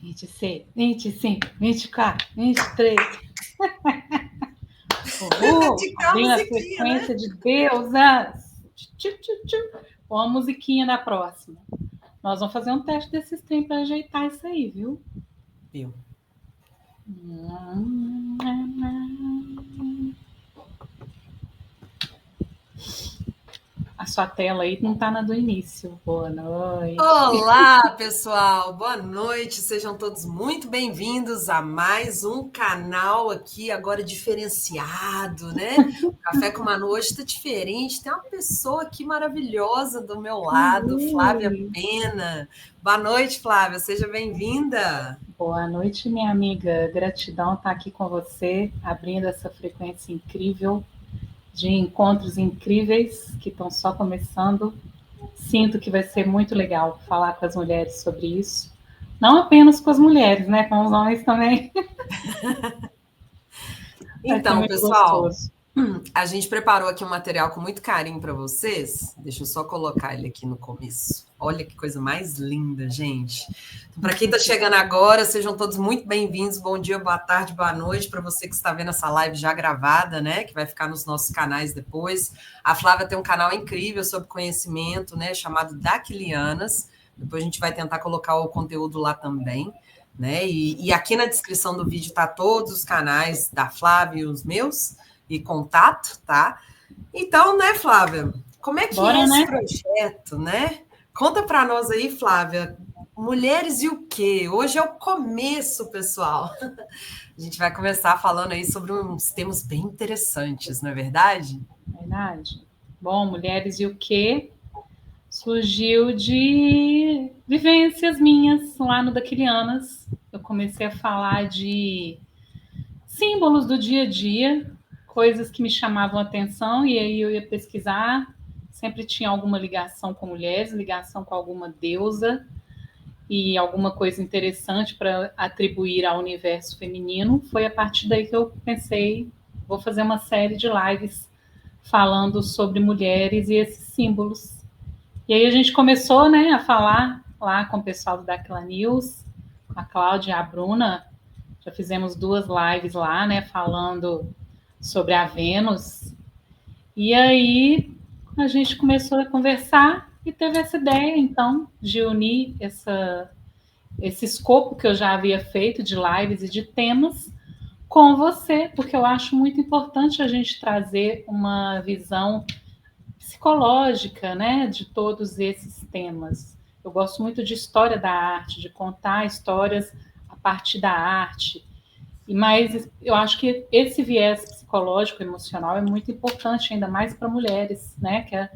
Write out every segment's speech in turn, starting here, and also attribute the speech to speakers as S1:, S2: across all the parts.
S1: 26, 25, 24, 23. Abrindo a frequência, né? De deusas. Com a musiquinha da próxima. Nós vamos fazer um teste desses trem para ajeitar isso aí, viu?
S2: Viu?
S1: A sua tela aí não está na do início. Boa noite.
S2: Olá, pessoal. Boa noite. Sejam todos muito bem-vindos a mais um canal aqui, agora diferenciado, né? O Café com Manu hoje está diferente. Tem uma pessoa aqui maravilhosa do meu lado, Flávia Pena. Boa noite, Flávia. Seja bem-vinda.
S1: Boa noite, minha amiga. Gratidão estar aqui com você, abrindo essa frequência incrível de encontros incríveis que estão só começando. Sinto que vai ser muito legal falar com as mulheres sobre isso. Não apenas com as mulheres, né? Com os homens também.
S2: Então, pessoal, gostoso. A gente preparou aqui um material com muito carinho para vocês. Deixa eu só colocar ele aqui no começo. Olha que coisa mais linda, gente. Para quem está chegando agora, sejam todos muito bem-vindos. Bom dia, boa tarde, boa noite para você que está vendo essa live já gravada, né? Que vai ficar nos nossos canais depois. A Flávia tem um canal incrível sobre conhecimento, né? Chamado Daquilianas. Depois a gente vai tentar colocar o conteúdo lá também. Né? E aqui na descrição do vídeo tá todos os canais da Flávia e os meus e contato, tá? Então, né, Flávia, como é que é esse projeto, né? Conta para nós aí, Flávia, mulheres e o quê? Hoje é o começo, pessoal. A gente vai começar falando aí sobre uns temas bem interessantes, não é verdade?
S1: Verdade. Bom, mulheres e o quê? Surgiu de vivências minhas lá no Daquilianas. Eu comecei a falar de símbolos do dia a dia, coisas que me chamavam a atenção, e aí eu ia pesquisar. Sempre tinha alguma ligação com mulheres, ligação com alguma deusa e alguma coisa interessante para atribuir ao universo feminino. Foi a partir daí que eu pensei, vou fazer uma série de lives falando sobre mulheres e esses símbolos. E aí a gente começou, né, a falar lá com o pessoal do Daquila News, a Cláudia e a Bruna. Já fizemos 2 lives lá, né, falando sobre a Vênus. E aí a gente começou a conversar e teve essa ideia, então, de unir esse escopo que eu já havia feito de lives e de temas com você, porque eu acho muito importante a gente trazer uma visão psicológica, né, de todos esses temas. Eu gosto muito de história da arte, de contar histórias a partir da arte. Mas eu acho que esse viés psicológico, emocional é muito importante, ainda mais para mulheres, né?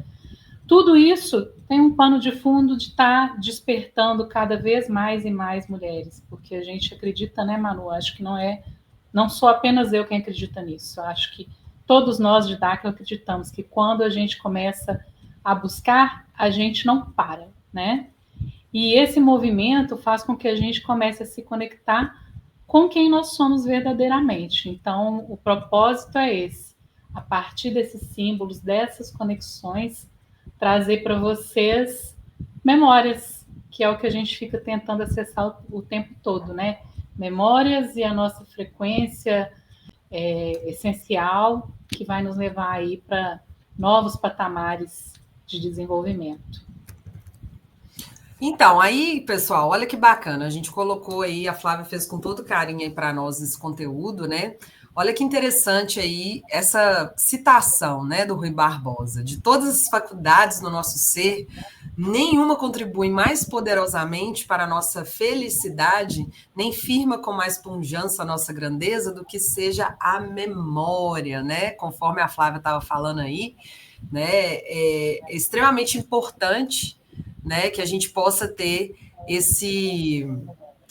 S1: Tudo isso tem um pano de fundo de estar despertando cada vez mais e mais mulheres, porque a gente acredita, né, Manu? Acho que não sou apenas eu quem acredita nisso. Acho que todos nós de DAC acreditamos que quando a gente começa a buscar, a gente não para, né? E esse movimento faz com que a gente comece a se conectar com quem nós somos verdadeiramente. Então, o propósito é esse. A partir desses símbolos, dessas conexões, trazer para vocês memórias, que é o que a gente fica tentando acessar o tempo todo, né? Memórias e a nossa frequência essencial, que vai nos levar aí para novos patamares de desenvolvimento.
S2: Então, aí, pessoal, olha que bacana. A gente colocou aí, a Flávia fez com todo carinho aí para nós esse conteúdo, né? Olha que interessante aí essa citação, né, do Rui Barbosa. De todas as faculdades no nosso ser, nenhuma contribui mais poderosamente para a nossa felicidade, nem firma com mais pujança a nossa grandeza do que seja a memória, né? Conforme a Flávia estava falando aí, né? É extremamente importante, né, que a gente possa ter esse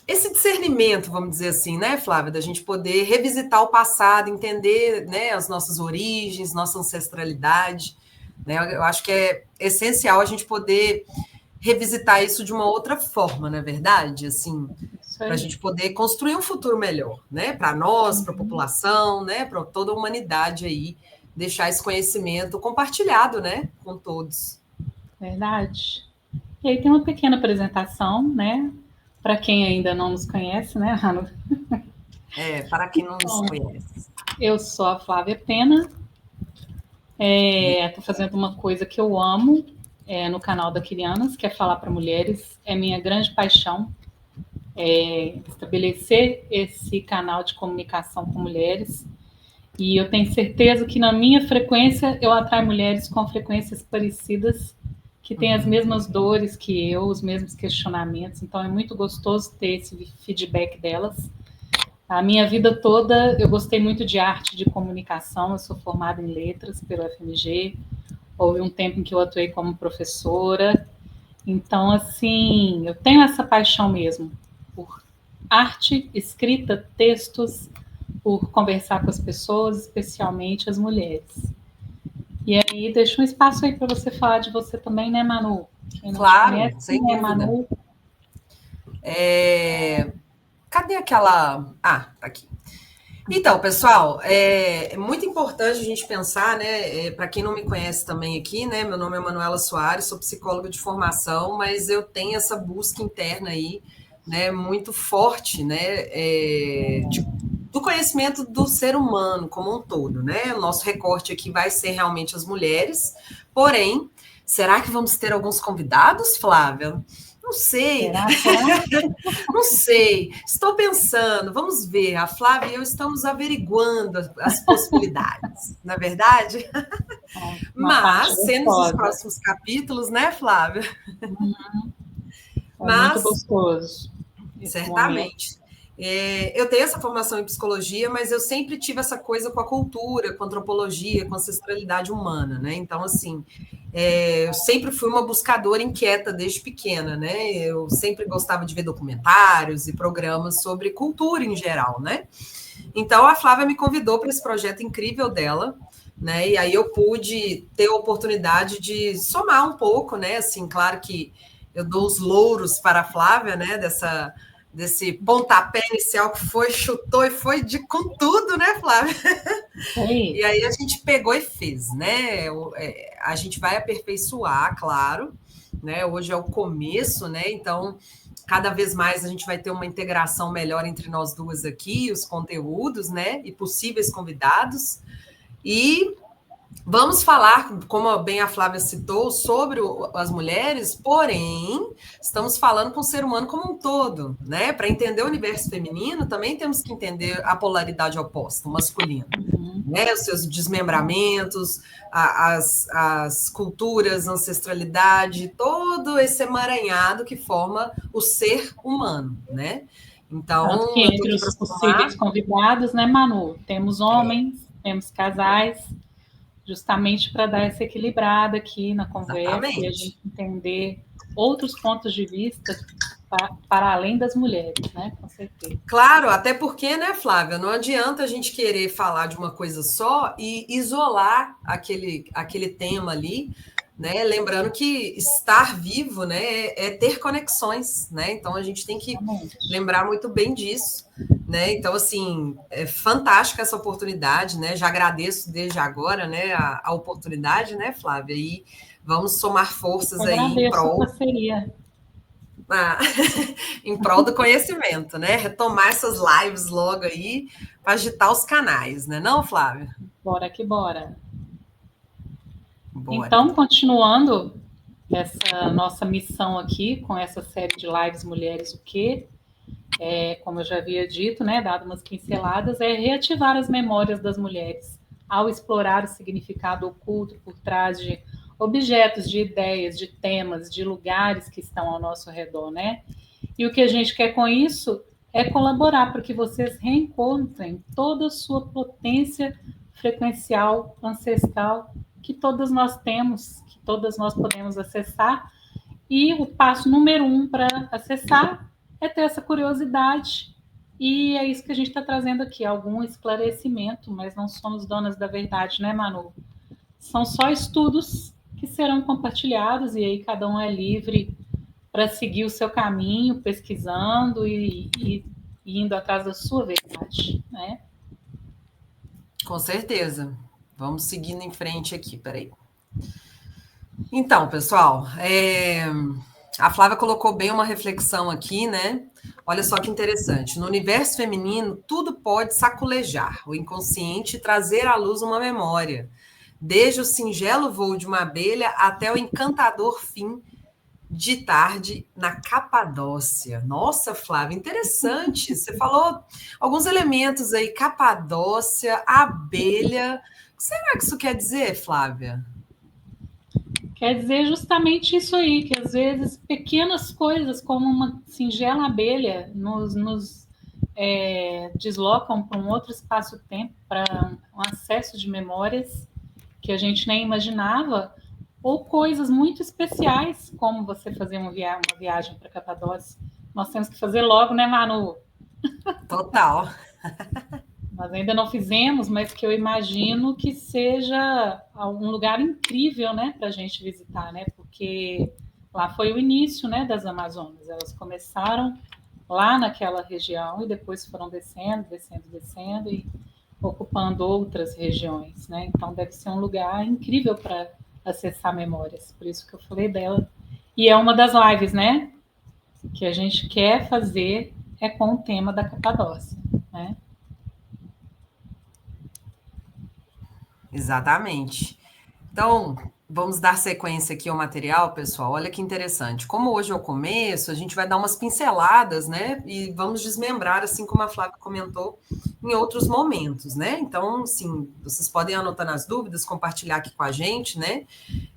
S2: discernimento, vamos dizer assim, né, Flávia, da gente poder revisitar o passado, entender, né, as nossas origens, nossa ancestralidade, né? Eu acho que é essencial a gente poder revisitar isso de uma outra forma, não é verdade? Assim, para a gente poder construir um futuro melhor, né, para nós, para a população, né, para toda a humanidade aí, deixar esse conhecimento compartilhado, né, com todos.
S1: Verdade. E aí tem uma pequena apresentação, né, Para quem ainda não nos conhece, né, Rano?
S2: Para quem não nos conhece.
S1: Eu sou a Flávia Pena, estou fazendo uma coisa que eu amo no canal da Quilianas, que é falar para mulheres. É minha grande paixão estabelecer esse canal de comunicação com mulheres. E eu tenho certeza que na minha frequência eu atraio mulheres com frequências parecidas, que têm as mesmas dores que eu, os mesmos questionamentos. Então é muito gostoso ter esse feedback delas. A minha vida toda eu gostei muito de arte, de comunicação. Eu sou formada em letras pelo FMG. Houve um tempo em que eu atuei como professora. Então, assim, eu tenho essa paixão mesmo por arte, escrita, textos, por conversar com as pessoas, especialmente as mulheres. E aí, deixa um espaço aí para você falar de você também, né, Manu? Quem não te
S2: Claro,
S1: conhece,
S2: sem
S1: quem é
S2: dúvida.
S1: Manu?
S2: Cadê aquela... tá aqui. Então, pessoal, é muito importante a gente pensar, né? Para quem não me conhece também aqui, né? Meu nome é Manuela Soares, sou psicóloga de formação, mas eu tenho essa busca interna aí, né? Muito forte, né? Do conhecimento do ser humano como um todo, né? O nosso recorte aqui vai ser realmente as mulheres, porém, será que vamos ter alguns convidados, Flávia? Não sei.
S1: Será?
S2: Não sei, estou pensando, vamos ver, a Flávia e eu estamos averiguando as possibilidades, não é verdade?
S1: Uma parte
S2: Mas, sendo os
S1: gostosa.
S2: próximos capítulos, né, Flávia?
S1: É muito
S2: Mas,
S1: gostoso esse momento.
S2: certamente. Eu tenho essa formação em psicologia, mas eu sempre tive essa coisa com a cultura, com a antropologia, com a ancestralidade humana, né? Então, assim, eu sempre fui uma buscadora inquieta desde pequena, né? Eu sempre gostava de ver documentários e programas sobre cultura em geral, né? Então, a Flávia me convidou para esse projeto incrível dela, né? E aí eu pude ter a oportunidade de somar um pouco, né? Assim, claro que eu dou os louros para a Flávia, né? Desse pontapé inicial que foi, chutou e foi com tudo, né, Flávia?
S1: Oi.
S2: E aí a gente pegou e fez, né? A gente vai aperfeiçoar, claro, né? Hoje é o começo, né? Então, cada vez mais a gente vai ter uma integração melhor entre nós duas aqui, os conteúdos, né? E possíveis convidados. E vamos falar, como bem a Flávia citou, sobre as mulheres, porém, estamos falando com o ser humano como um todo, né? Para entender o universo feminino, também temos que entender a polaridade oposta, o masculino, né? Os seus desmembramentos, as culturas, a ancestralidade, todo esse emaranhado que forma o ser humano, né?
S1: Tanto que
S2: Então, eu estou
S1: entre
S2: aqui para
S1: os possíveis
S2: somar.
S1: convidados, né, Manu? Temos homens, temos casais, justamente para dar essa equilibrada aqui na conversa e a gente
S2: Exatamente.
S1: entender outros pontos de vista para além das mulheres, né? Com certeza.
S2: Claro, até porque, né, Flávia, não adianta a gente querer falar de uma coisa só e isolar aquele tema ali, né? Lembrando que estar vivo, né, é ter conexões, né? Então a gente tem que
S1: Exatamente.
S2: lembrar muito bem disso, né? Então, assim, é fantástica essa oportunidade, né? Já agradeço desde agora, né, a oportunidade, né, Flávia? E vamos somar
S1: Eu
S2: forças aí em
S1: agradeço a
S2: prol
S1: parceria.
S2: ah, em prol do conhecimento, né? Retomar essas lives logo aí para agitar os canais, né? Não, Flávia?
S1: Bora que bora.
S2: Bora.
S1: Então, continuando essa nossa missão aqui com essa série de lives Mulheres o Quê? Como eu já havia dito, né, dado umas pinceladas, é reativar as memórias das mulheres ao explorar o significado oculto por trás de objetos, de ideias, de temas, de lugares que estão ao nosso redor, né? E o que a gente quer com isso é colaborar para que vocês reencontrem toda a sua potência frequencial, ancestral, que todas nós temos, que todas nós podemos acessar. E o passo número 1 para acessar é ter essa curiosidade. E é isso que a gente está trazendo aqui, algum esclarecimento, mas não somos donas da verdade, né, Manu? São só estudos que serão compartilhados e aí cada um é livre para seguir o seu caminho, pesquisando e indo atrás da sua verdade, né?
S2: Com certeza. Vamos seguindo em frente aqui, peraí. Então, pessoal, A Flávia colocou bem uma reflexão aqui, né? Olha só que interessante. No universo feminino, tudo pode saculejar o inconsciente e trazer à luz uma memória, desde o singelo voo de uma abelha até o encantador fim de tarde na Capadócia. Nossa, Flávia, interessante. Você falou alguns elementos aí, Capadócia, abelha. O que será que isso quer dizer, Flávia?
S1: Quer dizer justamente isso aí, que às vezes pequenas coisas, como uma singela abelha, nos deslocam para um outro espaço-tempo, para um acesso de memórias que a gente nem imaginava, ou coisas muito especiais, como você fazer uma viagem para Capadócia. Nós temos que fazer logo, né, Manu?
S2: Total.
S1: Nós ainda não fizemos, mas que eu imagino que seja um lugar incrível, né, para a gente visitar, né? Porque lá foi o início, né, das Amazonas. Elas começaram lá naquela região e depois foram descendo, descendo, descendo e ocupando outras regiões, né? Então deve ser um lugar incrível para acessar memórias. Por isso que eu falei dela. E é uma das lives, né, que a gente quer fazer é com o tema da Capadócia, né?
S2: Exatamente. Então, vamos dar sequência aqui ao material, pessoal. Olha que interessante. Como hoje é o começo, a gente vai dar umas pinceladas, né? E vamos desmembrar, assim como a Flávia comentou, em outros momentos, né? Então, sim, vocês podem anotar nas dúvidas, compartilhar aqui com a gente, né?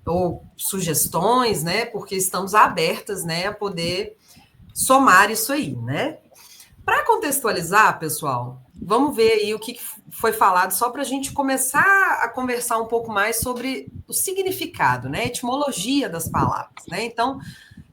S2: Ou sugestões, né? Porque estamos abertas, né, a poder somar isso aí, né? Para contextualizar, pessoal, vamos ver aí o que foi falado, só para a gente começar a conversar um pouco mais sobre o significado, né? A etimologia das palavras, né? Então, o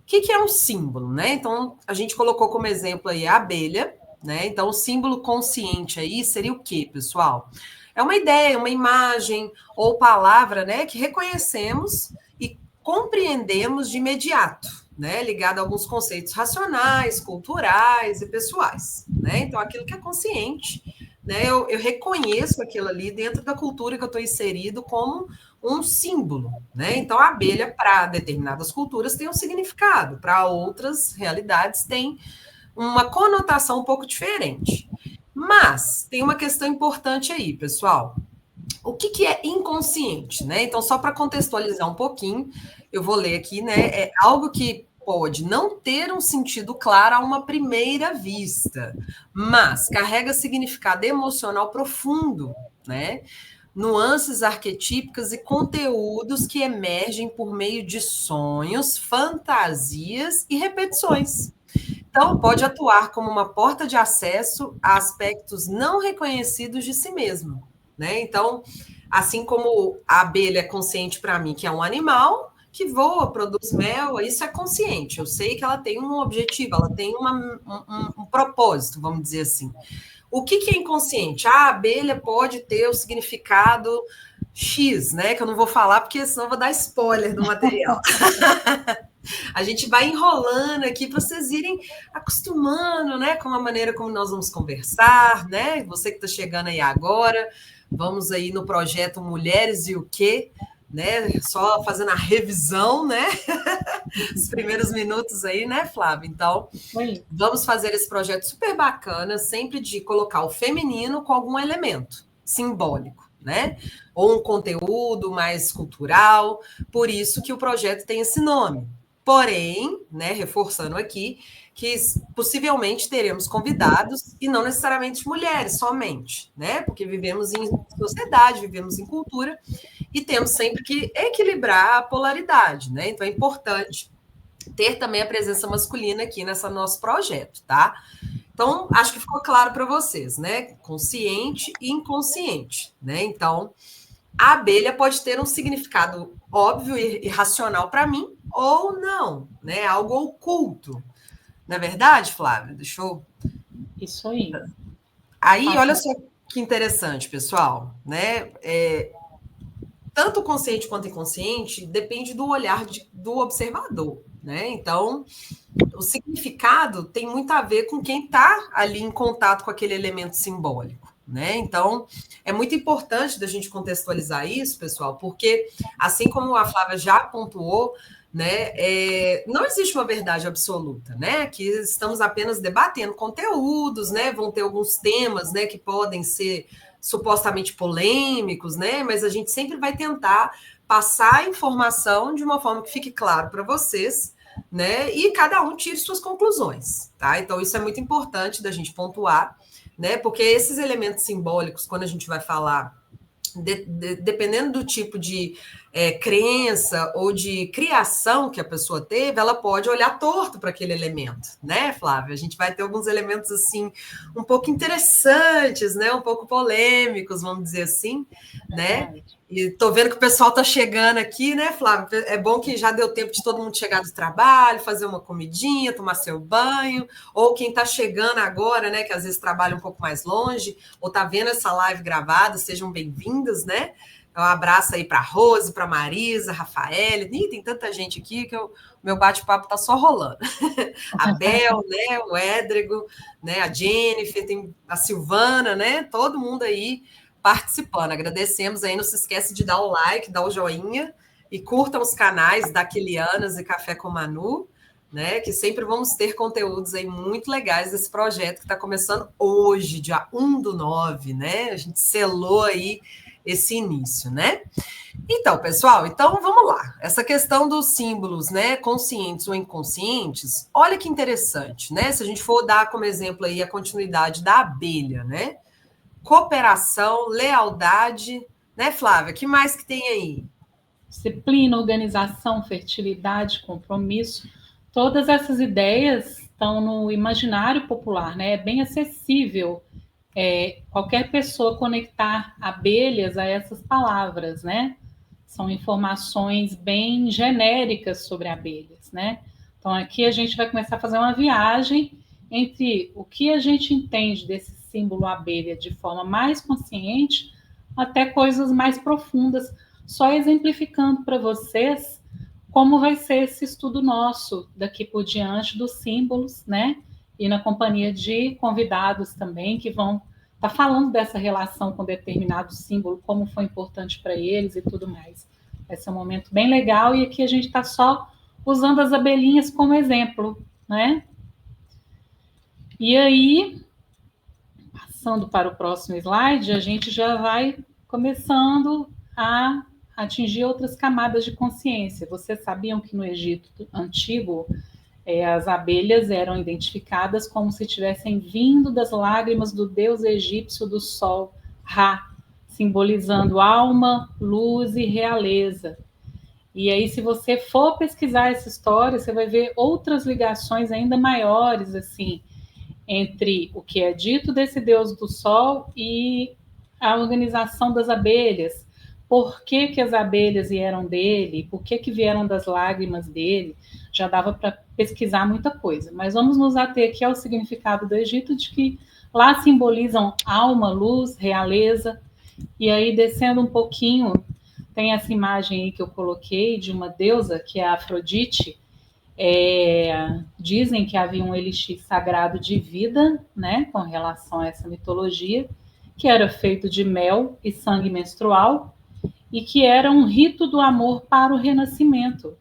S2: que é um símbolo, né? Então, a gente colocou como exemplo aí a abelha, né? Então, o símbolo consciente aí seria o quê, pessoal? É uma ideia, uma imagem ou palavra, né, que reconhecemos e compreendemos de imediato, né, ligado a alguns conceitos racionais, culturais e pessoais, né? Então, aquilo que é consciente, né, eu reconheço aquilo ali dentro da cultura que eu estou inserido como um símbolo, né? Então, a abelha, para determinadas culturas, tem um significado, para outras realidades, tem uma conotação um pouco diferente. Mas tem uma questão importante aí, pessoal. O que é inconsciente, né? Então, só para contextualizar um pouquinho, eu vou ler aqui, né? É algo que pode não ter um sentido claro a uma primeira vista, mas carrega significado emocional profundo, né? Nuances arquetípicas e conteúdos que emergem por meio de sonhos, fantasias e repetições. Então, pode atuar como uma porta de acesso a aspectos não reconhecidos de si mesmo, né? Então, assim como a abelha é consciente para mim que é um animal que voa, produz mel, isso é consciente. Eu sei que ela tem um objetivo, ela tem um propósito, vamos dizer assim. O que é inconsciente? A abelha pode ter o significado X, né? Que eu não vou falar, porque senão eu vou dar spoiler do material. A gente vai enrolando aqui para vocês irem acostumando, né, com a maneira como nós vamos conversar, né? Você que está chegando aí agora, vamos aí no projeto Mulheres e o Quê, né? Só fazendo a revisão, né? Os primeiros minutos aí, né, Flávia? Então, vamos fazer esse projeto super bacana, sempre de colocar o feminino com algum elemento simbólico, né? Ou um conteúdo mais cultural, por isso que o projeto tem esse nome. Porém, né, reforçando aqui, que possivelmente teremos convidados e não necessariamente mulheres somente, né? Porque vivemos em sociedade, vivemos em cultura e temos sempre que equilibrar a polaridade, né? Então é importante ter também a presença masculina aqui nesse nosso projeto, tá? Então, acho que ficou claro para vocês, né? Consciente e inconsciente, né? Então, a abelha pode ter um significado óbvio e racional para mim, ou não, né? Algo oculto. Não é verdade, Flávia? Deixa eu...
S1: Isso aí.
S2: Aí, olha só que interessante, pessoal, né? Tanto o consciente quanto o inconsciente depende do olhar do observador, né? Então, o significado tem muito a ver com quem está ali em contato com aquele elemento simbólico, né? Então, é muito importante da gente contextualizar isso, pessoal, porque, assim como a Flávia já pontuou, né, não existe uma verdade absoluta, né? Que estamos apenas debatendo conteúdos, né? Vão ter alguns temas, né, que podem ser supostamente polêmicos, né? Mas a gente sempre vai tentar passar a informação de uma forma que fique claro para vocês, né? E cada um tire suas conclusões, tá? Então, isso é muito importante da gente pontuar, né? Porque esses elementos simbólicos, quando a gente vai falar, dependendo do tipo de crença ou de criação que a pessoa teve, ela pode olhar torto para aquele elemento, né, Flávia? A gente vai ter alguns elementos assim um pouco interessantes, né? Um pouco polêmicos, vamos dizer assim, né? E tô vendo que o pessoal tá chegando aqui, né, Flávia? É bom que já deu tempo de todo mundo chegar do trabalho, fazer uma comidinha, tomar seu banho, ou quem tá chegando agora, né, que às vezes trabalha um pouco mais longe, ou tá vendo essa live gravada, sejam bem-vindos, né? Um abraço aí para Rose, para Marisa, Rafael. Tem tanta gente aqui que o meu bate-papo tá só rolando. A Bel, né, o Édrigo, né, a Jennifer, tem a Silvana, né? Todo mundo aí participando. Agradecemos aí, não se esquece de dar o like, dar o joinha e curtam os canais da Aquilianas e Café com Manu, né? Que sempre vamos ter conteúdos aí muito legais desse projeto que está começando hoje, dia 1/9, né? A gente selou aí esse início, né? Então, pessoal, então vamos lá. Essa questão dos símbolos, né, conscientes ou inconscientes, olha que interessante, né? Se a gente for dar como exemplo aí a continuidade da abelha, né? Cooperação, lealdade, né, Flávia? Que mais que tem aí?
S1: Disciplina, organização, fertilidade, compromisso. Todas essas ideias estão no imaginário popular, né? É bem acessível qualquer pessoa conectar abelhas a essas palavras, né? São informações bem genéricas sobre abelhas, né? Então aqui a gente vai começar a fazer uma viagem entre o que a gente entende desse símbolo abelha de forma mais consciente até coisas mais profundas, só exemplificando para vocês como vai ser esse estudo nosso daqui por diante dos símbolos, né? E na companhia de convidados também que vão estar falando dessa relação com determinado símbolo, como foi importante para eles e tudo mais. Vai ser um momento bem legal e aqui a gente está só usando as abelhinhas como exemplo, né? E aí, passando para o próximo slide, a gente já vai começando a atingir outras camadas de consciência. Vocês sabiam que no Egito antigo as abelhas eram identificadas como se tivessem vindo das lágrimas do deus egípcio do sol, Ra, simbolizando alma, luz e realeza. E aí, se você for pesquisar essa história, você vai ver outras ligações ainda maiores, assim, entre o que é dito desse deus do sol e a organização das abelhas. Por que, que as abelhas vieram dele? Por que, que vieram das lágrimas dele? Já dava para pesquisar muita coisa. Mas vamos nos ater aqui ao significado do Egito, de que lá simbolizam alma, luz, realeza. E aí, descendo um pouquinho, tem essa imagem aí que eu coloquei de uma deusa, que é a Afrodite. Dizem que havia um elixir sagrado de vida, né, com relação a essa mitologia, que era feito de mel e sangue menstrual, e que era um rito do amor para o renascimento.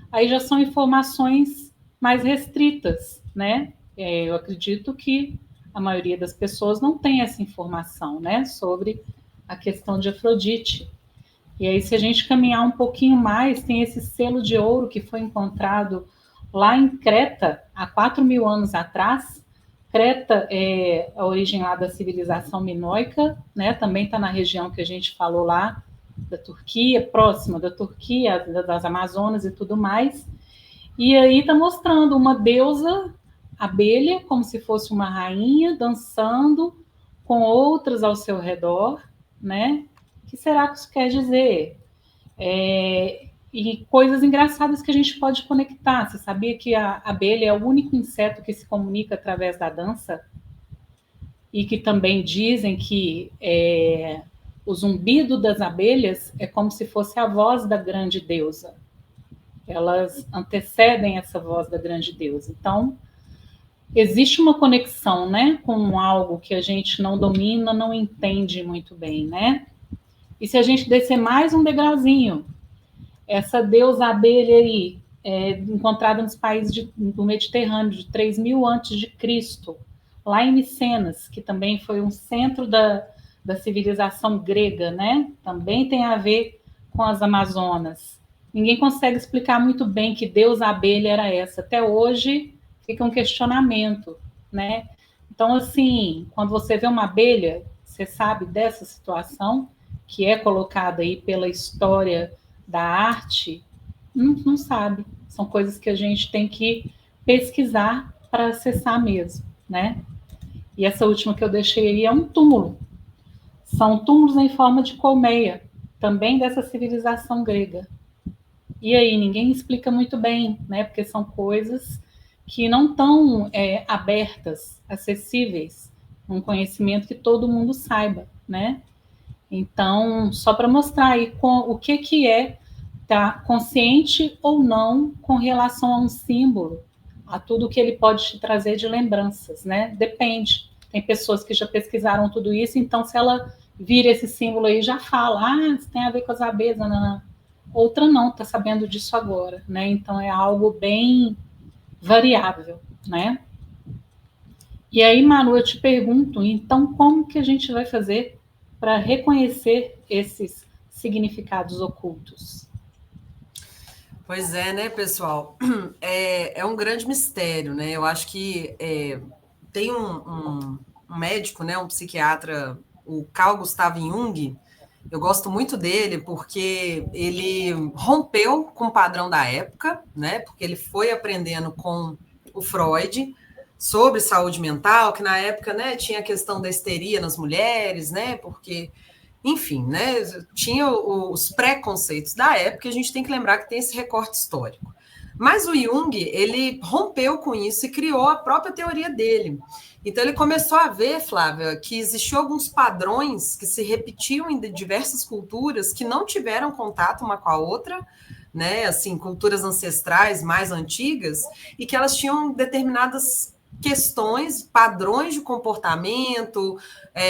S1: Aí já são informações mais restritas, né? Eu acredito que a maioria das pessoas não tem essa informação, né, sobre a questão de Afrodite. E aí, se a gente caminhar um pouquinho mais, tem esse selo de ouro que foi encontrado lá em Creta, há 4.000 anos atrás. Creta é a origem lá da civilização minoica, né? Também está na região que a gente falou lá, da Turquia, próxima da Turquia, das Amazonas e tudo mais. E aí está mostrando uma deusa abelha, como se fosse uma rainha, dançando com outras ao seu redor, né? O que será que isso quer dizer? E coisas engraçadas que a gente pode conectar. Você sabia que a abelha é o único inseto que se comunica através da dança? E que também dizem que o zumbido das abelhas é como se fosse a voz da grande deusa. Elas antecedem essa voz da grande deusa. Então, existe uma conexão, né, com algo que a gente não domina, não entende muito bem, né? E se a gente descer mais um degrauzinho, essa deusa abelha aí, encontrada nos países do Mediterrâneo, de 3000 antes de Cristo, lá em Micenas, que também foi um centro da civilização grega, né? Também tem a ver com as Amazonas. Ninguém consegue explicar muito bem que deusa abelha era essa. Até hoje fica um questionamento, né? Então, assim, quando você vê uma abelha, você sabe dessa situação que é colocada aí pela história da arte, não sabe. São coisas que a gente tem que pesquisar para acessar mesmo, né? E essa última que eu deixei aí é um túmulo. São túmulos em forma de colmeia, também dessa civilização grega. E aí, ninguém explica muito bem, né? Porque são coisas que não estão abertas, acessíveis, um conhecimento que todo mundo saiba, né? Então, só para mostrar aí o que é estar consciente ou não com relação a um símbolo, a tudo que ele pode te trazer de lembranças, né? Depende. Tem pessoas que já pesquisaram tudo isso, então se ela vira esse símbolo aí, já fala, isso tem a ver com as abelhas, não. Outra não, está sabendo disso agora, né? Então é algo bem variável, né? E aí, Manu, eu te pergunto, então como que a gente vai fazer para reconhecer esses significados ocultos?
S2: Pois é, né, pessoal? É um grande mistério, né? Eu acho que tem um médico, né, um psiquiatra, o Carl Gustav Jung. Eu gosto muito dele porque ele rompeu com o padrão da época, né? Porque ele foi aprendendo com o Freud sobre saúde mental, que na época, né, tinha a questão da histeria nas mulheres, né? Porque, enfim, né, tinha os preconceitos da época, e a gente tem que lembrar que tem esse recorte histórico. Mas o Jung, ele rompeu com isso e criou a própria teoria dele. Então ele começou a ver, Flávia, que existiam alguns padrões que se repetiam em diversas culturas que não tiveram contato uma com a outra, né? Assim, culturas ancestrais mais antigas, e que elas tinham determinadas questões, padrões de comportamento,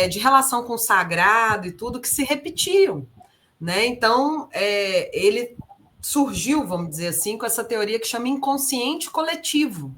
S2: de relação com o sagrado e tudo, que se repetiam, né? Então ele surgiu, vamos dizer assim, com essa teoria que chama inconsciente coletivo,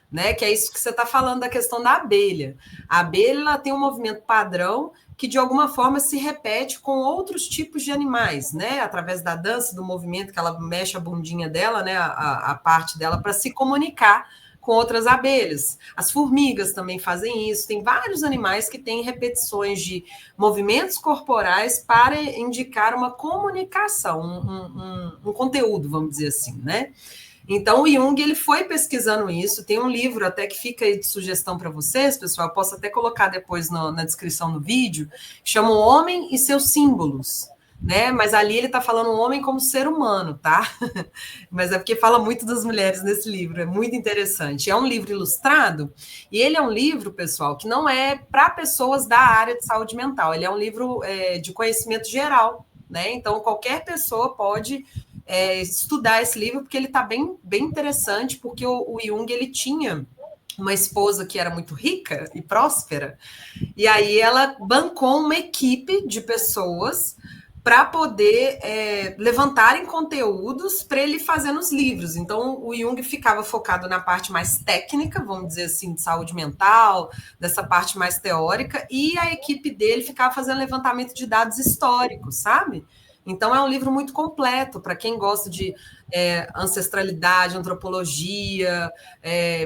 S2: né? Que é isso que você está falando da questão da abelha. A abelha ela tem um movimento padrão que de alguma forma se repete com outros tipos de animais, né? Através da dança, do movimento que ela mexe a bundinha dela, né? A parte dela para se comunicar com outras abelhas. As formigas também fazem isso. Tem vários animais que têm repetições de movimentos corporais para indicar uma comunicação, um conteúdo, vamos dizer assim, né? Então, o Jung ele foi pesquisando isso. Tem um livro até que fica aí de sugestão para vocês, pessoal. Eu posso até colocar depois na descrição do vídeo. Chama O Homem e Seus Símbolos, né? Mas ali ele está falando o homem como ser humano, tá? Mas é porque fala muito das mulheres nesse livro. É muito interessante. É um livro ilustrado e ele é um livro, pessoal, que não é para pessoas da área de saúde mental. Ele é um livro de conhecimento geral, né? Então qualquer pessoa pode estudar esse livro, porque ele está bem, bem interessante, porque o Jung ele tinha uma esposa que era muito rica e próspera, e aí ela bancou uma equipe de pessoas para poder levantarem conteúdos para ele fazer nos livros. Então, o Jung ficava focado na parte mais técnica, vamos dizer assim, de saúde mental, dessa parte mais teórica, e a equipe dele ficava fazendo levantamento de dados históricos, sabe? Então, é um livro muito completo para quem gosta de ancestralidade, antropologia,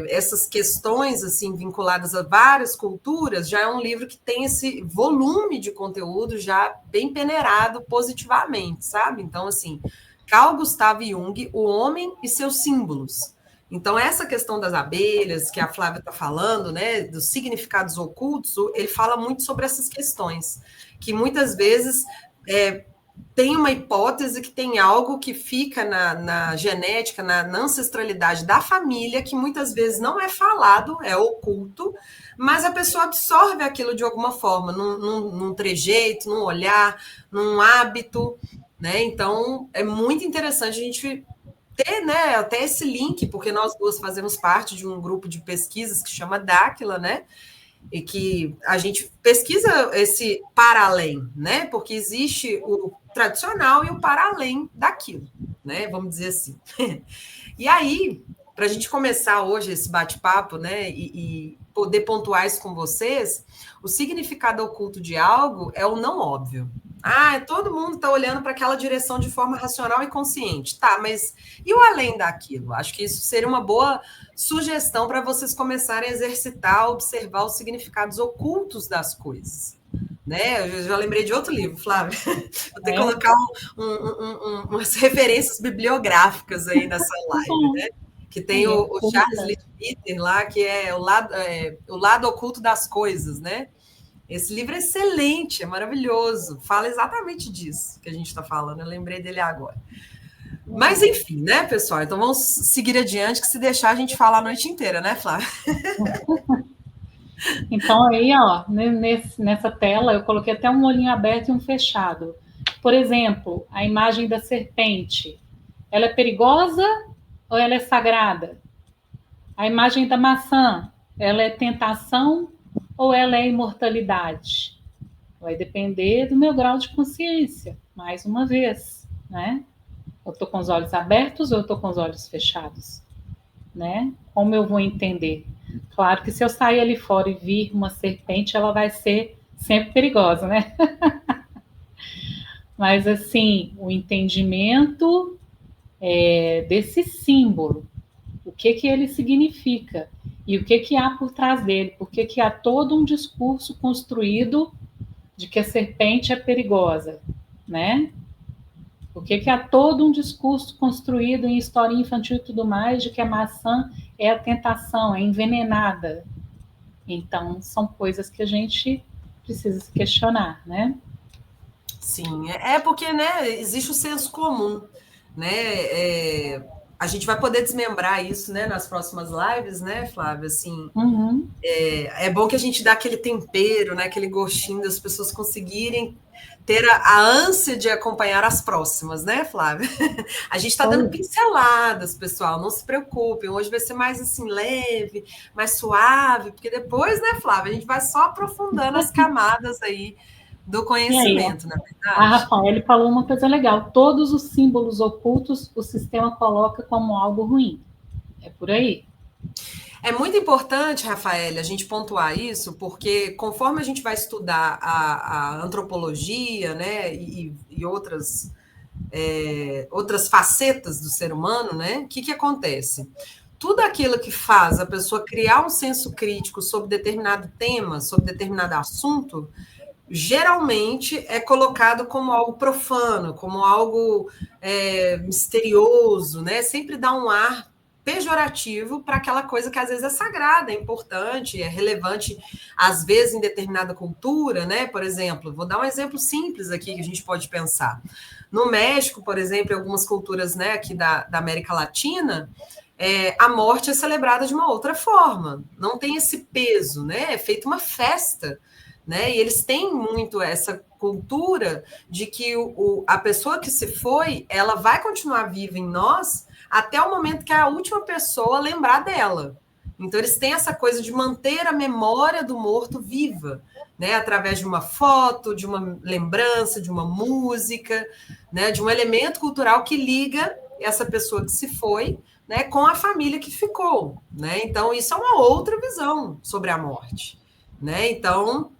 S2: essas questões assim vinculadas a várias culturas. Já é um livro que tem esse volume de conteúdo já bem peneirado positivamente, sabe? Então, assim, Carl Gustav Jung, O Homem e Seus Símbolos. Então, essa questão das abelhas, que a Flávia está falando, né, dos significados ocultos, ele fala muito sobre essas questões, que muitas vezes tem uma hipótese que tem algo que fica na genética, na ancestralidade da família, que muitas vezes não é falado, é oculto, mas a pessoa absorve aquilo de alguma forma, num trejeito, num olhar, num hábito, né? Então, é muito interessante a gente ter, né, até esse link, porque nós duas fazemos parte de um grupo de pesquisas que chama Dáquila, né? E que a gente pesquisa esse para além, né? Porque existe o tradicional e o para além daquilo, né? Vamos dizer assim. E aí, para a gente começar hoje esse bate-papo, né? E poder pontuar isso com vocês, o significado oculto de algo é o não óbvio. Todo mundo está olhando para aquela direção de forma racional e consciente. Tá, mas e o além daquilo? Acho que isso seria uma boa sugestão para vocês começarem a exercitar, observar os significados ocultos das coisas. Né? Eu já lembrei de outro livro, Flávia. Vou ter que colocar umas referências bibliográficas aí nessa live, né? Que tem o Charles Leadbeater lá, que é o lado oculto das coisas, né? Esse livro é excelente, é maravilhoso. Fala exatamente disso que a gente está falando. Eu lembrei dele agora. Mas, enfim, né, pessoal? Então, vamos seguir adiante, que se deixar, a gente fala a noite inteira, né, Flávia?
S1: Então, aí, ó, nessa tela, eu coloquei até um olhinho aberto e um fechado. Por exemplo, a imagem da serpente. Ela é perigosa ou ela é sagrada? A imagem da maçã, ela é tentação ou ela é imortalidade? Vai depender do meu grau de consciência, mais uma vez, né? Eu estou com os olhos abertos ou eu estou com os olhos fechados, né? Como eu vou entender? Claro que se eu sair ali fora e vir uma serpente, ela vai ser sempre perigosa, né? Mas, assim, o entendimento desse símbolo, o que ele significa e o que há por trás dele, porque que há todo um discurso construído de que a serpente é perigosa, né? Porque que há todo um discurso construído em história infantil e tudo mais de que a maçã é a tentação, é envenenada. Então, são coisas que a gente precisa se questionar, né?
S2: Sim, porque, né, existe o senso comum, né? A gente vai poder desmembrar isso, né, nas próximas lives, né, Flávia? Assim, é bom que a gente dá aquele tempero, né, aquele gostinho das pessoas conseguirem ter a ânsia de acompanhar as próximas, né, Flávia? A gente está dando pinceladas, pessoal, não se preocupem. Hoje vai ser mais assim, leve, mais suave, porque depois, né, Flávia, a gente vai só aprofundando as camadas aí do conhecimento, na verdade.
S1: A Rafael falou uma coisa legal. Todos os símbolos ocultos o sistema coloca como algo ruim. É por aí.
S2: É muito importante, Rafael, a gente pontuar isso, porque conforme a gente vai estudar a antropologia, né, e outras facetas do ser humano, né, o que acontece? Tudo aquilo que faz a pessoa criar um senso crítico sobre determinado tema, sobre determinado assunto, geralmente é colocado como algo profano, como algo misterioso, né? Sempre dá um ar pejorativo para aquela coisa que às vezes é sagrada, é importante, é relevante, às vezes em determinada cultura, né? Por exemplo, vou dar um exemplo simples aqui que a gente pode pensar. No México, por exemplo, em algumas culturas, né, aqui da América Latina, a morte é celebrada de uma outra forma, não tem esse peso, né? É feita uma festa, né? E eles têm muito essa cultura de que a pessoa que se foi, ela vai continuar viva em nós até o momento que a última pessoa lembrar dela. Então, eles têm essa coisa de manter a memória do morto viva, né? Através de uma foto, de uma lembrança, de uma música, né? De um elemento cultural que liga essa pessoa que se foi, né, com a família que ficou, né? Então, isso é uma outra visão sobre a morte, né? Então,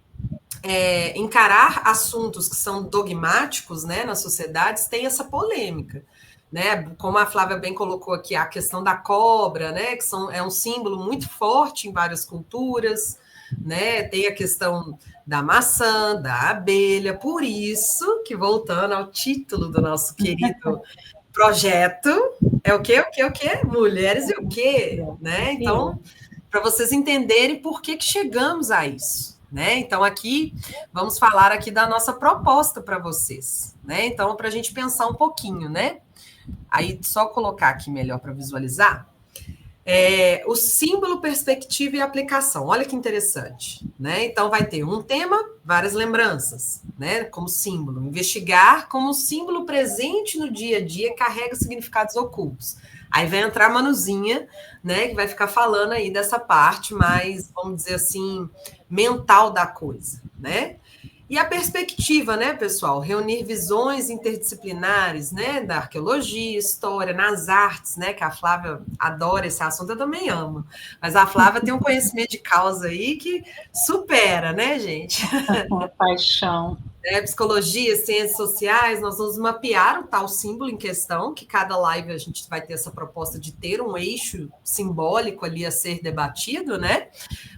S2: encarar assuntos que são dogmáticos, né, nas sociedades tem essa polêmica, né? Como a Flávia bem colocou aqui, a questão da cobra, né, que é um símbolo muito forte em várias culturas, né? Tem a questão da maçã, da abelha, por isso que, voltando ao título do nosso querido projeto, é o quê? Mulheres e o quê? Né? Então, para vocês entenderem por que chegamos a isso. Né? Então, aqui, vamos falar aqui da nossa proposta para vocês. Né? Então, para a gente pensar um pouquinho, né? Aí, só colocar aqui melhor para visualizar. O símbolo, perspectiva e aplicação. Olha que interessante, né? Então vai ter um tema, várias lembranças, né? Como símbolo. Investigar como o símbolo presente no dia a dia carrega significados ocultos. Aí vai entrar a Manuzinha, né? Que vai ficar falando aí dessa parte mais, vamos dizer assim, mental da coisa, né? E a perspectiva, né, pessoal? Reunir visões interdisciplinares, né, da arqueologia, história, nas artes, né, que a Flávia adora esse assunto, eu também amo. Mas a Flávia tem um conhecimento de causa aí que supera, né, gente?
S1: Uma paixão.
S2: Psicologia, ciências sociais, nós vamos mapear o tal símbolo em questão, que cada live a gente vai ter essa proposta de ter um eixo simbólico ali a ser debatido, né?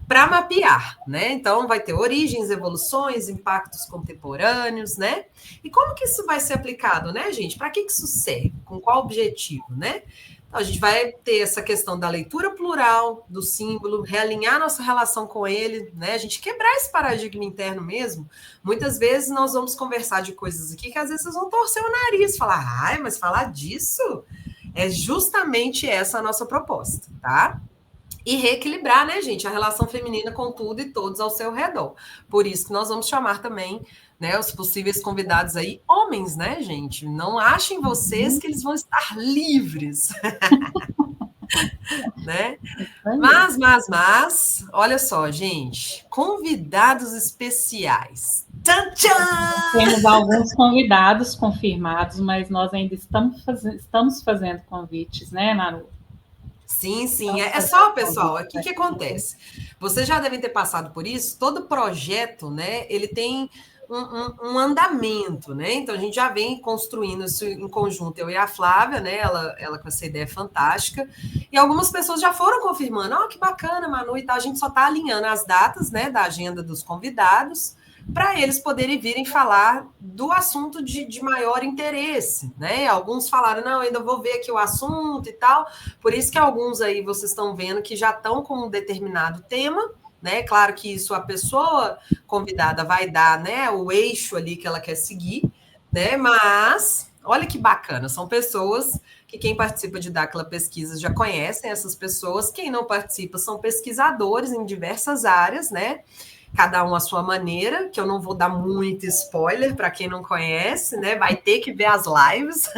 S2: Para mapear, né? Então, vai ter origens, evoluções, impactos contemporâneos, né? E como que isso vai ser aplicado, né, gente? Para que isso serve? Com qual objetivo, né? Então, a gente vai ter essa questão da leitura plural do símbolo, realinhar nossa relação com ele, né? A gente quebrar esse paradigma interno mesmo. Muitas vezes nós vamos conversar de coisas aqui que às vezes vocês vão torcer o nariz, falar, ai, mas falar disso é justamente essa a nossa proposta, tá? E reequilibrar, né, gente, a relação feminina com tudo e todos ao seu redor. Por isso que nós vamos chamar também, né, os possíveis convidados aí, homens, né, gente? Não achem vocês que eles vão estar livres. Né? Mas, olha só, gente, convidados especiais. Tchan, tchan!
S1: Temos alguns convidados confirmados, mas nós ainda estamos fazendo convites, né, Manu?
S2: Sim. É só, pessoal, o que acontece? Vocês já devem ter passado por isso, todo projeto, né, ele tem um andamento, né? Então a gente já vem construindo isso em conjunto, eu e a Flávia, né? Ela com essa ideia fantástica. E algumas pessoas já foram confirmando, que bacana, Manu, e tal. A gente só está alinhando as datas, né, da agenda dos convidados, para eles poderem virem falar do assunto de maior interesse, né? Alguns falaram, não, ainda vou ver aqui o assunto e tal. Por isso que alguns aí vocês estão vendo que já estão com um determinado tema, né? Claro que isso a pessoa convidada vai dar, né, o eixo ali que ela quer seguir, né? Mas olha que bacana, são pessoas que quem participa de Dáquila Pesquisas já conhecem essas pessoas, quem não participa são pesquisadores em diversas áreas, né? Cada um à sua maneira, que eu não vou dar muito spoiler para quem não conhece, né? Vai ter que ver as lives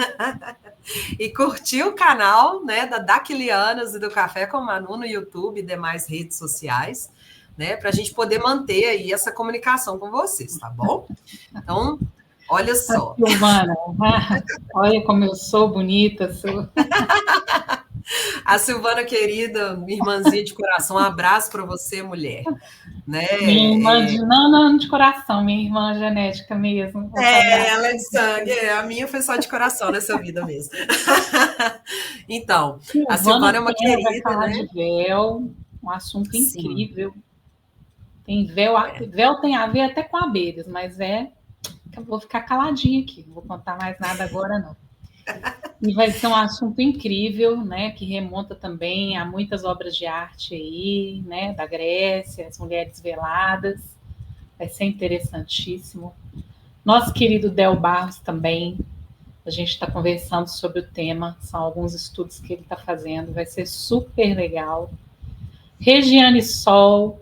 S2: e curtir o canal, né, da Daquilianas e do Café com Manu no YouTube e demais redes sociais, né, para a gente poder manter aí essa comunicação com vocês, tá bom? Então, olha só.
S1: Silvana, olha como eu sou bonita, sou.
S2: A Silvana querida, minha irmãzinha de coração, um abraço para você, mulher. Né?
S1: Minha irmã não de coração, minha irmã genética mesmo.
S2: Ela é de sangue, a minha foi só de coração nessa vida mesmo. Então, a Silvana é uma querida,
S1: vai falar, né? De véu, um assunto incrível. Tem véu, véu tem a ver até com abelhas, mas eu vou ficar caladinha aqui, não vou contar mais nada agora não. E vai ser um assunto incrível, né, que remonta também a muitas obras de arte aí, né, da Grécia, as mulheres veladas. Vai ser interessantíssimo. Nosso querido Del Barros também, a gente está conversando sobre o tema, são alguns estudos que ele está fazendo, vai ser super legal. Regiane Sol,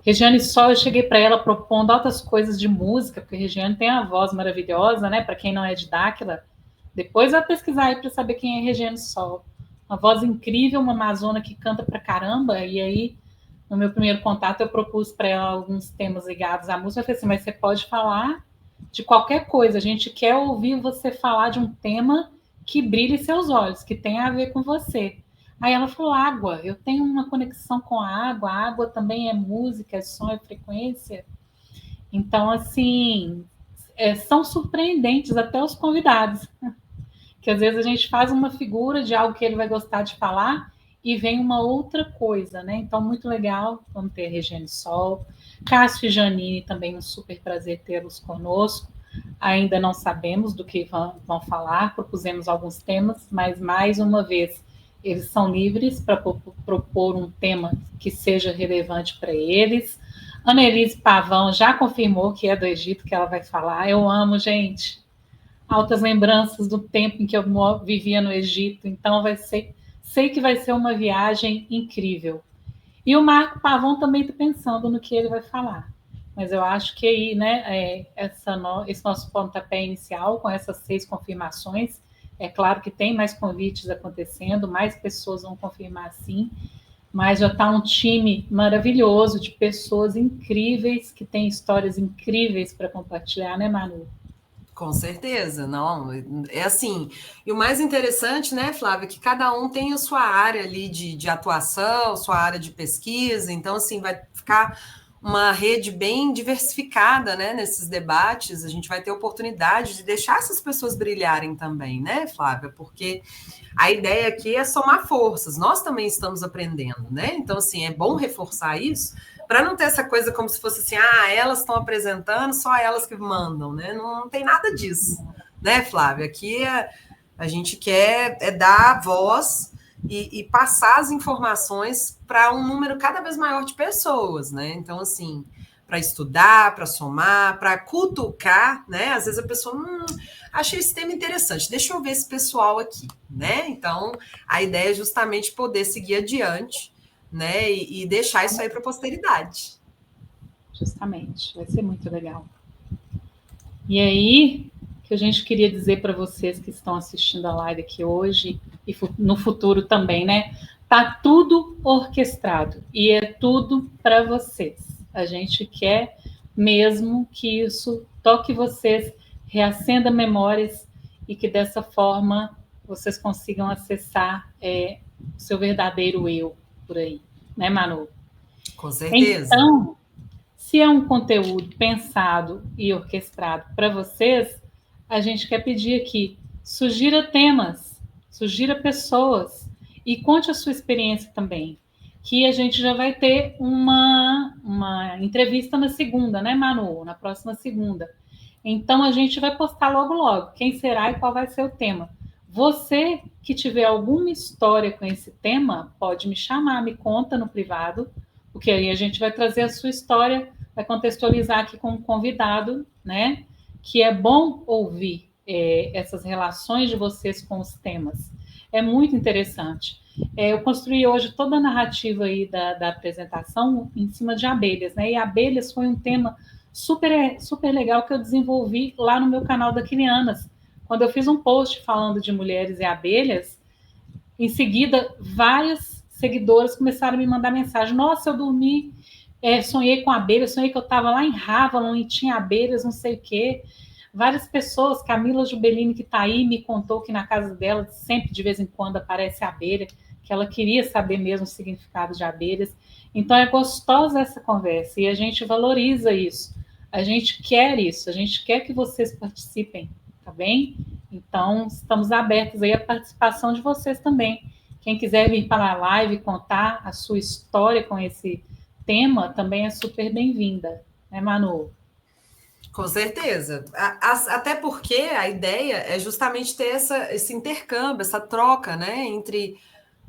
S1: eu cheguei para ela propondo altas coisas de música, porque Regiane tem a voz maravilhosa, né, para quem não é de Dáquila. Depois vai pesquisar aí para saber quem é Regiane Sol. Uma voz incrível, uma amazona que canta pra caramba. E aí, no meu primeiro contato, eu propus para ela alguns temas ligados à música. Eu falei assim, mas você pode falar de qualquer coisa. A gente quer ouvir você falar de um tema que brilhe seus olhos, que tenha a ver com você. Aí ela falou, água. Eu tenho uma conexão com a água. A água também é música, é som, é frequência. Então, assim, são surpreendentes até os convidados. Que às vezes a gente faz uma figura de algo que ele vai gostar de falar e vem uma outra coisa, né? Então, muito legal, vamos ter Regiane Sol, Cássio e Janine, também um super prazer tê-los conosco. Ainda não sabemos do que vão falar, propusemos alguns temas, mas mais uma vez, eles são livres para propor um tema que seja relevante para eles. Ana Elise Pavão já confirmou que é do Egito que ela vai falar. Eu amo, gente. Altas lembranças do tempo em que eu vivia no Egito, então vai ser Sei que vai ser uma viagem incrível. E o Marco Pavão também está pensando no que ele vai falar. Mas eu acho que aí, né, esse nosso pontapé inicial, com essas 6 confirmações, é claro que tem mais convites acontecendo, mais pessoas vão confirmar sim, mas já está um time maravilhoso de pessoas incríveis, que têm histórias incríveis para compartilhar, né, Manu?
S2: Com certeza, não, é assim, e o mais interessante, né, Flávia, é que cada um tem a sua área ali de atuação, sua área de pesquisa, então, assim, vai ficar uma rede bem diversificada, né, nesses debates, a gente vai ter oportunidade de deixar essas pessoas brilharem também, né, Flávia, porque a ideia aqui é somar forças, nós também estamos aprendendo, né, então, assim, é bom reforçar isso, para não ter essa coisa como se fosse assim, elas estão apresentando, só elas que mandam, né? Não, não tem nada disso, né, Flávia? Aqui a gente quer dar voz e passar as informações para um número cada vez maior de pessoas, né? Então, assim, para estudar, para somar, para cutucar, né? Às vezes a pessoa, achei esse tema interessante, deixa eu ver esse pessoal aqui, né? Então, a ideia é justamente poder seguir adiante, né? E deixar isso aí para a posteridade.
S1: Justamente, vai ser muito legal. E aí, que a gente queria dizer para vocês que estão assistindo a live aqui hoje e no futuro também, né? Tá tudo orquestrado e é tudo para vocês. A gente quer mesmo que isso toque vocês, reacenda memórias e que dessa forma vocês consigam acessar o seu verdadeiro eu por aí, né, Manu?
S2: Com certeza.
S1: Então, se é um conteúdo pensado e orquestrado para vocês, a gente quer pedir aqui, sugira temas, sugira pessoas e conte a sua experiência também, que a gente já vai ter uma entrevista na segunda, né, Manu? Na próxima segunda. Então a gente vai postar logo logo quem será e qual vai ser o tema. Você que tiver alguma história com esse tema, pode me chamar, me conta no privado, porque aí a gente vai trazer a sua história, vai contextualizar aqui com o convidado, né? Que é bom ouvir essas relações de vocês com os temas. É muito interessante. Eu construí hoje toda a narrativa aí da apresentação em cima de abelhas, né? E abelhas foi um tema super legal que eu desenvolvi lá no meu canal da Quilianas. Quando eu fiz um post falando de mulheres e abelhas, em seguida, várias seguidoras começaram a me mandar mensagem. Nossa, eu dormi, sonhei com abelhas, sonhei que eu estava lá em Ravalon e tinha abelhas, não sei o quê. Várias pessoas, Camila Jubelini, que está aí, me contou que na casa dela, sempre de vez em quando aparece abelha, que ela queria saber mesmo o significado de abelhas. Então é gostosa essa conversa e a gente valoriza isso. A gente quer isso, a gente quer que vocês participem, tá bem? Então, estamos abertos aí à participação de vocês também. Quem quiser vir para a live contar a sua história com esse tema, também é super bem-vinda, né, Manu?
S2: Com certeza. Até porque a ideia é justamente ter esse intercâmbio, essa troca, né, entre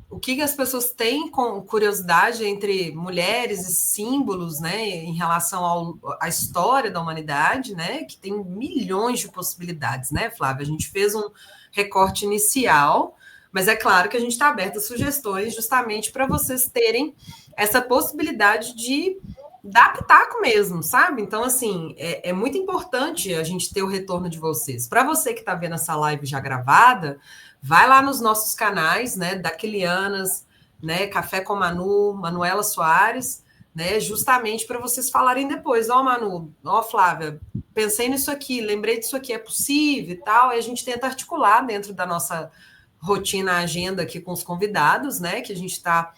S2: o que as pessoas têm com curiosidade entre mulheres e símbolos, né, em relação à história da humanidade, né, que tem milhões de possibilidades, né, Flávia? A gente fez um recorte inicial, mas é claro que a gente está aberto a sugestões justamente para vocês terem essa possibilidade de dar pitaco mesmo, sabe? Então, assim, é muito importante a gente ter o retorno de vocês. Para você que está vendo essa live já gravada, vai lá nos nossos canais, né, Daquilianas, né, Café com Manu, Manuela Soares, né, justamente para vocês falarem depois, Manu, Flávia, pensei nisso aqui, lembrei disso aqui, é possível e tal, e a gente tenta articular dentro da nossa rotina, agenda aqui com os convidados, né, que a gente está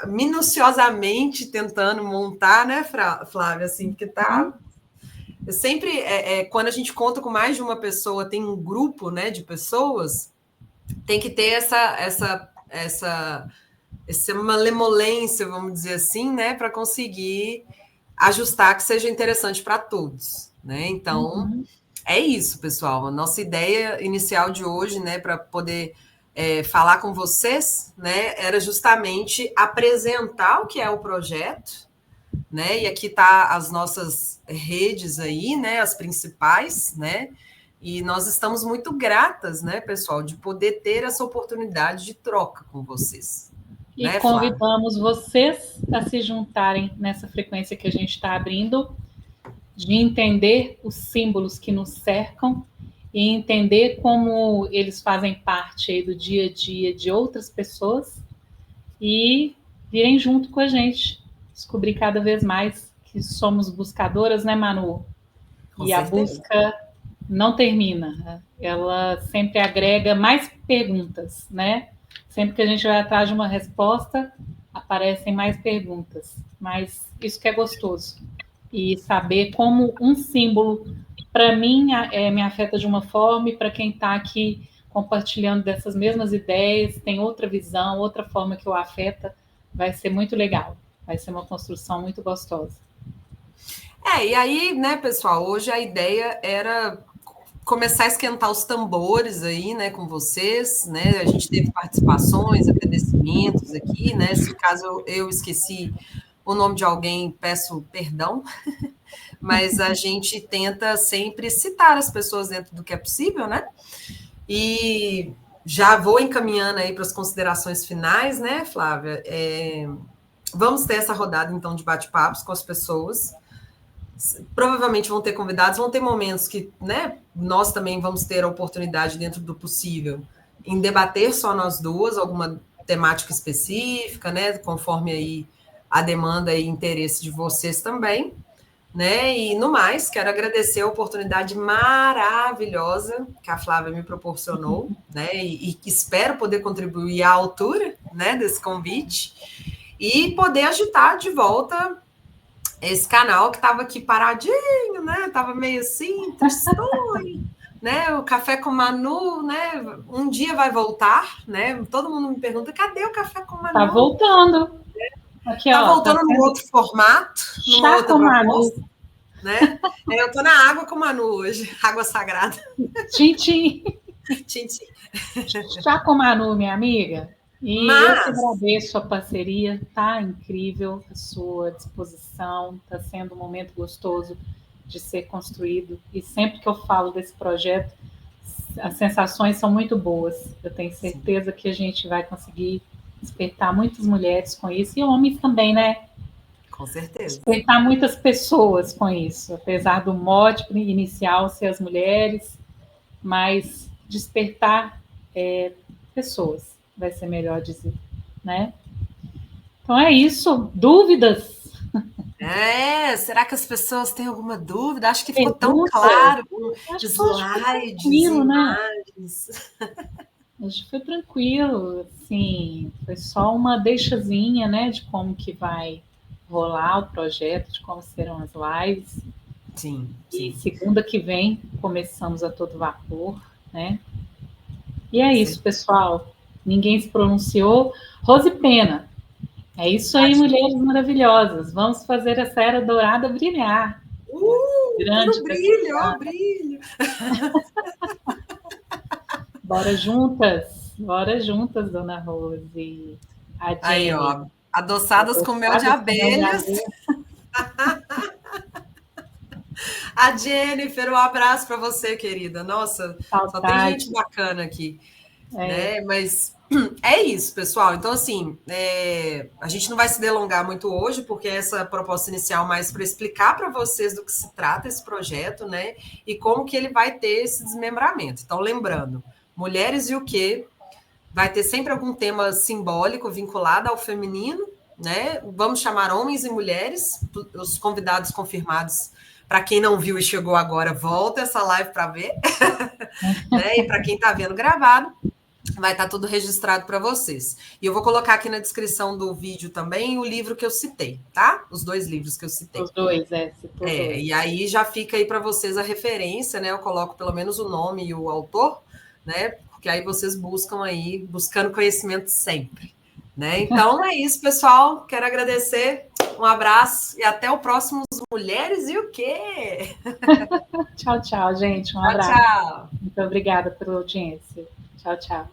S2: minuciosamente tentando montar, né, Flávia, assim, porque tá... Sempre, quando a gente conta com mais de uma pessoa, tem um grupo, né, de pessoas, tem que ter essa malemolência, vamos dizer assim, né, para conseguir ajustar que seja interessante para todos, né? Então, é isso, pessoal. A nossa ideia inicial de hoje, né, para poder falar com vocês, né, era justamente apresentar o que é o projeto, né? E aqui tá as nossas redes aí, né, as principais, né? E nós estamos muito gratas, né, pessoal, de poder ter essa oportunidade de troca com vocês.
S1: E
S2: né,
S1: convidamos vocês a se juntarem nessa frequência que a gente está abrindo, de entender os símbolos que nos cercam e entender como eles fazem parte aí do dia a dia de outras pessoas e virem junto com a gente, descobrir cada vez mais que somos buscadoras, né, Manu?
S2: Com
S1: e
S2: certeza.
S1: A busca não termina, ela sempre agrega mais perguntas, né? Sempre que a gente vai atrás de uma resposta, aparecem mais perguntas, mas isso que é gostoso. E saber como um símbolo, para mim, me afeta de uma forma, e para quem está aqui compartilhando dessas mesmas ideias, tem outra visão, outra forma que o afeta, vai ser muito legal. Vai ser uma construção muito gostosa.
S2: E aí, né, pessoal, hoje a ideia era começar a esquentar os tambores aí, né, com vocês, né, a gente teve participações, agradecimentos aqui, né, se caso eu esqueci o nome de alguém, peço perdão, mas a gente tenta sempre citar as pessoas dentro do que é possível, né, e já vou encaminhando aí para as considerações finais, né, Flávia, vamos ter essa rodada, então, de bate-papos com as pessoas. Provavelmente vão ter convidados, vão ter momentos que, né, nós também vamos ter a oportunidade, dentro do possível, em debater só nós duas, alguma temática específica, né, conforme aí a demanda e interesse de vocês também, né, e no mais, quero agradecer a oportunidade maravilhosa que a Flávia me proporcionou, né, e espero poder contribuir à altura, né, desse convite, e poder agitar de volta esse canal que estava aqui paradinho, né? Tava meio assim, tristonho, né? O Café com Manu, né? Um dia vai voltar, né? Todo mundo me pergunta, cadê o Café com Manu?
S1: Tá voltando. Aqui,
S2: tá voltando num outro formato, numa outra proposta, né? Eu tô na água com Manu hoje, água sagrada.
S1: Tchim-tchim.
S2: Tchim-tchim.
S1: Chá com Manu, minha amiga. E eu que agradeço a parceria, tá incrível, a sua disposição, tá sendo um momento gostoso de ser construído. E sempre que eu falo desse projeto, as sensações são muito boas. Eu tenho certeza que a gente vai conseguir despertar muitas mulheres com isso, e homens também, né?
S2: Com certeza.
S1: Despertar muitas pessoas com isso, apesar do mote inicial ser as mulheres, mas despertar pessoas, vai ser melhor dizer, né? Então é isso. Dúvidas?
S2: Será que as pessoas têm alguma dúvida? Acho que ficou tão claro, com slides e imagens.
S1: Acho que foi tranquilo, assim, foi só uma deixazinha, né, de como que vai rolar o projeto, de como serão as lives.
S2: Sim.
S1: E segunda que vem começamos a todo vapor, né? E é isso, pessoal. Ninguém se pronunciou. Rose Pena. É isso aí, mulheres maravilhosas. Vamos fazer essa era dourada brilhar.
S2: Grande brilho, ó, brilho.
S1: Bora juntas, dona Rose. A Jenny.
S2: Aí, ó, adoçadas com mel de abelhas. A Jennifer, um abraço para você, querida. Nossa, só tem gente bacana aqui. Né? Mas é isso, pessoal. Então, assim, a gente não vai se delongar muito hoje, porque essa proposta inicial mais para explicar para vocês do que se trata esse projeto, né? E como que ele vai ter esse desmembramento. Então, lembrando, Mulheres e o Quê? Vai ter sempre algum tema simbólico vinculado ao feminino, né? Vamos chamar homens e mulheres, os convidados confirmados. Para quem não viu e chegou agora, volta essa live para ver. Né? E para quem está vendo gravado, vai estar tudo registrado para vocês. E eu vou colocar aqui na descrição do vídeo também o livro que eu citei, tá? Os 2 livros que eu citei.
S1: Os dois, citou dois.
S2: E aí já fica aí para vocês a referência, né? Eu coloco pelo menos o nome e o autor, né? Porque aí vocês buscam aí, buscando conhecimento sempre. Né? Então é isso, pessoal. Quero agradecer. Um abraço e até o próximo Mulheres e o Quê?
S1: Tchau, tchau, gente. Um abraço.
S2: Tchau.
S1: Muito obrigada pela audiência. Tchau, tchau.